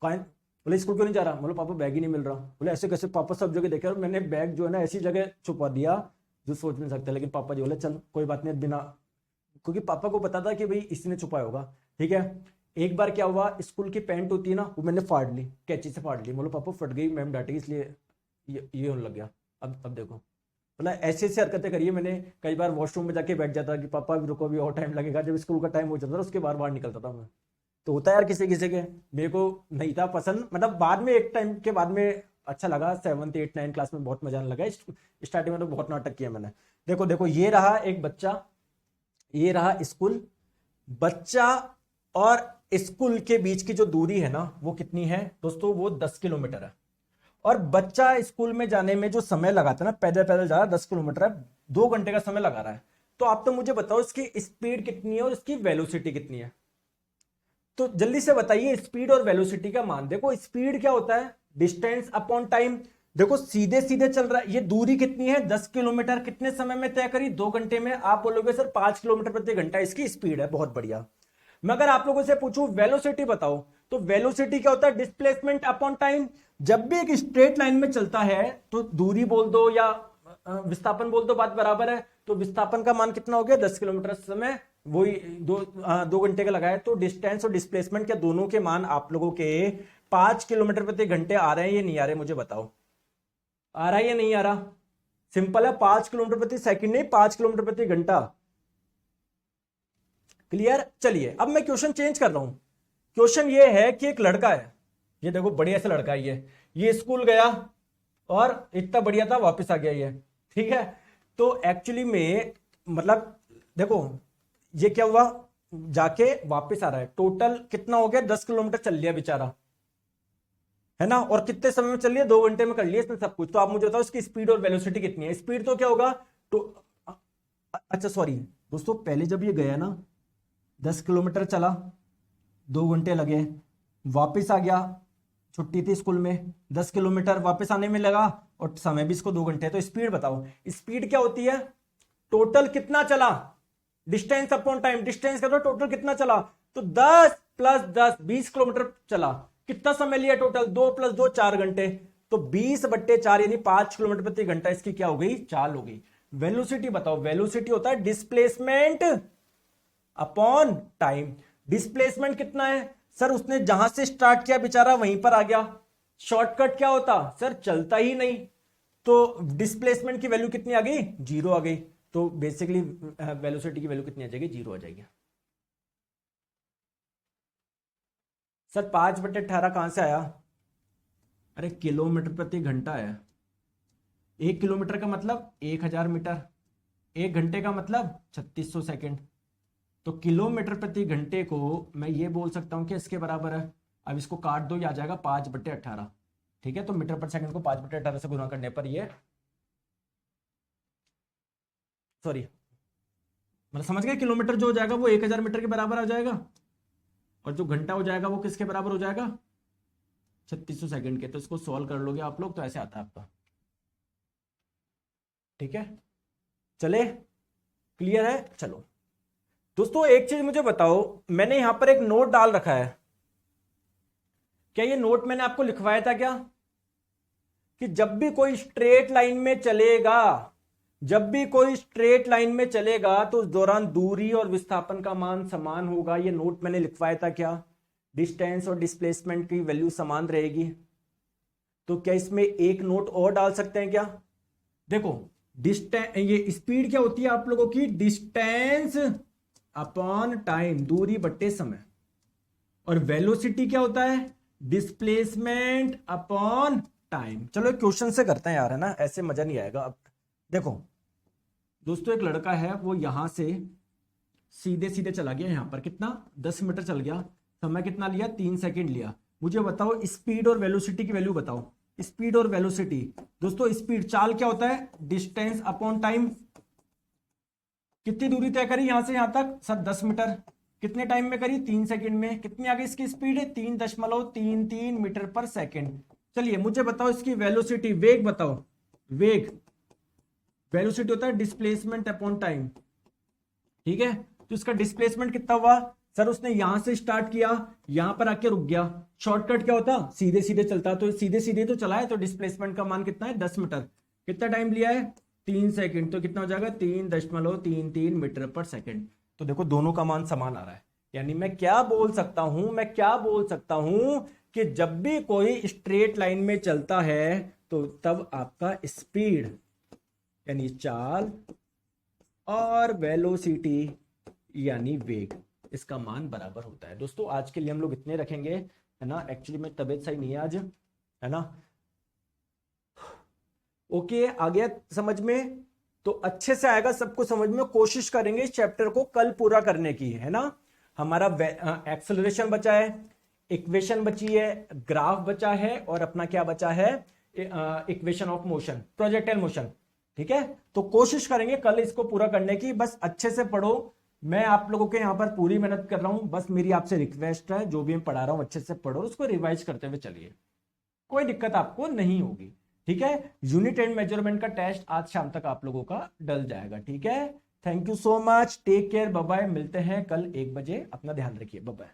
कहा बोले स्कूल क्यों नहीं जा रहा, बोले पापा बैग ही नहीं मिल रहा। बोले ऐसे कैसे पापा, सब जगह देखा, और मैंने बैग जो है ना ऐसी जगह छुपा दिया जो सोच नहीं सकते। लेकिन पापा जी बोले चल कोई बात नहीं, बिना, क्योंकि पापा को पता था कि भाई इसने छुपाया होगा, ठीक है। एक बार क्या हुआ, स्कूल की पैंट होती है ना, वो मैंने फाड़ ली, कैंची से फाड़ ली। बोलो पापा फट गई, मैम डांटेगी, इसलिए ये होने लग गया। अब देखो, मतलब ऐसी ऐसी हरकतें करी है मैंने। कई बार वॉशरूम में जाके बैठ जाता कि पापा भी रुको, भी और टाइम लगेगा, जब स्कूल का टाइम हो जाता था उसके बाहर निकलता था मैं। तो होता है यार किसी किसी के, मेरे को नहीं था पसंद, मतलब बाद में एक टाइम के बाद में अच्छा लगा, 7th 8th 9th क्लास में बहुत मजा आने लगा। स्टार्टिंग में तो बहुत नाटक किया मैंने। देखो देखो ये रहा एक बच्चा, ये रहा स्कूल, बच्चा और स्कूल के बीच की जो दूरी है ना वो कितनी है दोस्तों, वो 10 किलोमीटर है। और बच्चा स्कूल में जाने में जो समय लगाता है ना, पैदल पैदल जा रहा है, 10 किलोमीटर है, 2 घंटे का समय लगा रहा है। तो आप तो मुझे बताओ इसकी स्पीड कितनी है और इसकी वेलोसिटी कितनी है। तो जल्दी से बताइए स्पीड और वेलोसिटी का मान। देखो स्पीड क्या होता है, डिस्टेंस अपॉन टाइम। देखो सीधे सीधे चल रहा है, ये दूरी कितनी है 10 किलोमीटर, कितने समय में तय करी, 2 घंटे में। आप बोलोगे सर 5 किलोमीटर प्रति घंटा इसकी स्पीड है, बहुत बढ़िया। मैं अगर आप लोगों से पूछूं वेलोसिटी बताओ, तो वेलोसिटी क्या होता है, डिस्प्लेसमेंट अपॉन टाइम। जब भी एक स्ट्रेट लाइन में चलता है तो दूरी बोल दो या विस्थापन बोल दो, बात बराबर है। तो विस्थापन का मान कितना हो गया, 10 किलोमीटर समय, वही 2 घंटे का लगाया। तो डिस्टेंस और डिस्प्लेसमेंट के दोनों के मान आप लोगों के 5 किलोमीटर प्रति घंटे आ रहे हैं, ये नहीं आ रहे, मुझे बताओ आ रहा है या नहीं आ रहा। सिंपल है, 5 किलोमीटर प्रति सेकंड नहीं, 5 किलोमीटर प्रति घंटा। क्लियर। चलिए अब मैं क्वेश्चन चेंज कर रहा हूं। क्वेश्चन ये है कि एक लड़का है, ये देखो बढ़िया से लड़का है, ये स्कूल गया और इतना बढ़िया था, वापस आ गया ये, ठीक है। तो एक्चुअली में मतलब देखो ये क्या हुआ, जाके वापस आ रहा है, टोटल कितना हो गया, 10 किलोमीटर चल लिया बेचारा। है ना, और कितने समय में चल रही है, 2 घंटे में कर लिया इसने सब कुछ। तो आप मुझे बताओ इसकी स्पीड और वेलोसिटी कितनी है। स्पीड तो क्या होगा, तो अच्छा सॉरी दोस्तों, पहले जब ये गया ना 10 किलोमीटर चला, 2 घंटे लगे, वापस आ गया, छुट्टी थी स्कूल में, 10 किलोमीटर वापस आने में लगा, और समय भी इसको 2 घंटे। तो स्पीड बताओ, स्पीड क्या होती है, टोटल कितना चला, डिस्टेंस अपॉन टाइम। डिस्टेंस का तो टोटल कितना चला, तो 10 + 10 20 किलोमीटर चला। कितना समय लिया टोटल, 2 + 2 4 घंटे। तो 20/4 यानी 5 किलोमीटर प्रति घंटा इसकी क्या हो गई, चाल हो गई। वेलोसिटी बताओ, वेलोसिटी होता है डिस्प्लेसमेंट अपॉन टाइम। डिस्प्लेसमेंट कितना है सर, उसने जहां से स्टार्ट किया बेचारा वहीं पर आ गया। शॉर्टकट क्या होता सर, चलता ही नहीं। तो डिस्प्लेसमेंट की वैल्यू कितनी आ गई, 0 आ गई। तो बेसिकली वेलोसिटी की वैल्यू कितनी आ जाएगी, 0 आ जाएगी। सर 5/18 कहां से आया, अरे किलोमीटर प्रति घंटा है। 1 किलोमीटर का मतलब 1000 मीटर, 1 घंटे का मतलब 3600 सेकेंड। तो किलोमीटर प्रति घंटे को मैं ये बोल सकता हूं कि इसके बराबर है। अब इसको काट दो, ये आ जाएगा 5/18। ठीक है, तो मीटर पर सेकंड को 5/18 से गुना करने पर ये, सॉरी मतलब समझ गए, किलोमीटर जो हो जाएगा वो 1000 मीटर के बराबर आ जाएगा, और जो घंटा हो जाएगा वो किसके बराबर हो जाएगा, 3600 सेकंड के। तो इसको सॉल्व कर लोगे आप लोग तो ऐसे आता है आपका। ठीक है, चले, क्लियर है। चलो दोस्तों एक चीज मुझे बताओ, मैंने यहां पर एक नोट डाल रखा है, क्या ये नोट मैंने आपको लिखवाया था क्या, कि जब भी कोई स्ट्रेट लाइन में चलेगा, जब भी कोई स्ट्रेट लाइन में चलेगा तो उस दौरान दूरी और विस्थापन का मान समान होगा। ये नोट मैंने लिखवाया था क्या, डिस्टेंस और डिस्प्लेसमेंट की वैल्यू समान रहेगी। तो क्या इसमें एक नोट और डाल सकते हैं क्या, देखो डिस्टेंस, ये स्पीड क्या होती है आप लोगों की, डिस्टेंस अपॉन टाइम, दूरी बट्टे समय। और वेलोसिटी क्या होता है, डिस्प्लेसमेंट अपॉन टाइम। चलो एक क्वेश्चन से करते हैं यार, है ना, ऐसे मजा नहीं आएगा। अब देखो दोस्तों, एक लड़का है वो यहां से सीधे सीधे चला गया, यहां पर कितना 10 मीटर चल गया, समय कितना लिया, 3 सेकंड लिया। मुझे बताओ स्पीड और वेलोसिटी की वैल्यू बताओ। स्पीड और वेलोसिटी दोस्तों, स्पीड चाल क्या होता है, डिस्टेंस अपॉन टाइम। कितनी दूरी तय करी यहां से यहां तक सर, 10 मीटर, कितने टाइम में करी, 3 सेकंड में। कितनी आ गई इसकी स्पीड है, 3.33 मीटर पर सेकंड। चलिए मुझे बताओ इसकी वेलोसिटी, वेग बताओ, वेग, वेलोसिटी होता है डिस्प्लेसमेंट अपॉन टाइम। ठीक है, तो इसका डिस्प्लेसमेंट कितना हुआ सर, उसने यहां से स्टार्ट किया, यहां पर आके रुक गया। शॉर्टकट क्या होता, सीधे सीधे चलता, तो सीधे सीधे तो चला है, तो डिस्प्लेसमेंट का मान कितना है, 10 मीटर। कितना टाइम लिया है, 3 सेकंड। तो कितना हो जाएगा, 3.33 मीटर पर सेकंड। तो देखो दोनों का मान समान आ रहा है। यानी मैं क्या बोल सकता हूं, मैं क्या बोल सकता हूं कि जब भी कोई स्ट्रेट लाइन में चलता है तो तब आपका स्पीड यानी चाल और वेलोसिटी यानी वेग, इसका मान बराबर होता है। दोस्तों आज के लिए हम लोग इतने रखेंगे, है ना। एक्चुअली मेरी तबीयत सही नहीं है आज, है ना। ओके, आ गया समझ में, तो अच्छे से आएगा सबको समझ में। कोशिश करेंगे इस चैप्टर को कल पूरा करने की, है ना। हमारा एक्सेलरेशन बचा है, इक्वेशन बची है, ग्राफ बचा है, और अपना क्या बचा है, equation of motion, projectile motion. ठीक है, तो कोशिश करेंगे कल इसको पूरा करने की। बस अच्छे से पढ़ो, मैं आप लोगों के यहां पर पूरी मेहनत कर रहा हूं। बस मेरी आपसे रिक्वेस्ट है, जो भी मैं पढ़ा रहा हूं अच्छे से पढ़ो, उसको रिवाइज करते हुए चलिए, कोई दिक्कत आपको नहीं होगी। ठीक है, यूनिट एंड मेजरमेंट का टेस्ट आज शाम तक आप लोगों का डल जाएगा। ठीक है, thank you so much, take care, bye bye. मिलते हैं कल 1 बजे, अपना ध्यान रखिए, बाय बाय।